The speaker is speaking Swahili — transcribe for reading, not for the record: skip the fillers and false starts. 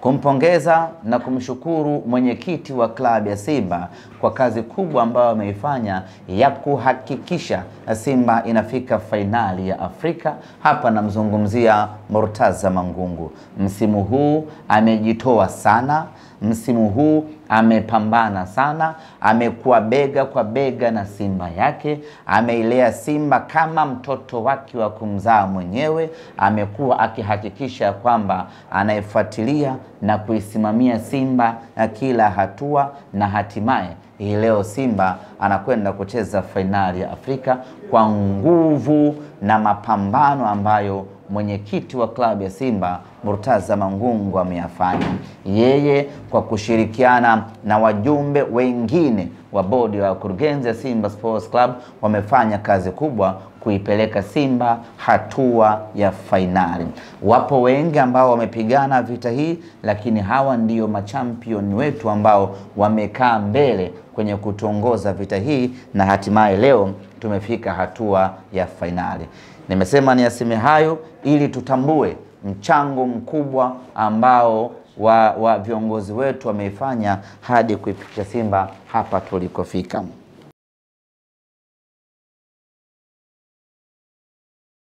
kumpongeza na kumshukuru mwenyekiti wa klabu ya Simba kwa kazi kubwa ambayo ameifanya ya kuhakikisha Simba inafika fainali ya Afrika. Hapa namzungumzia Murtaza Mangungu. Msimu huu amejitoa sana, msimu huu amepambana sana, amekuwa bega kwa bega na Simba yake, ameilea Simba kama mtoto wake wa kumzaa mwenyewe, amekuwa akihakikisha kwamba anaifuatilia na kuisimamia Simba na kila hatua, na hatimaye hii leo Simba anakwenda kucheza fainali ya Afrika kwa nguvu na mapambano ambayo mwenyekiti wa klabu ya Simba Murtaza Mangungu ameyafanya. Yeye kwa kushirikiana na wajumbe wengine wa bodi ya wakurugenzi ya Simba Sports Club wamefanya kazi kubwa kuipeleka Simba hatua ya fainali. Wapo wengi ambao wamepigana vita hii, lakini hawa ndio machampion wetu ambao wamekaa mbele kwenye kutongoza vita hii, na hatimaye leo tumefika hatua ya fainali. Nimesema niyaseme hayo ili tutambue mchango mkubwa ambao wa viongozi wetu wameifanya hadi kuifikisha Simba hapa tulikofika.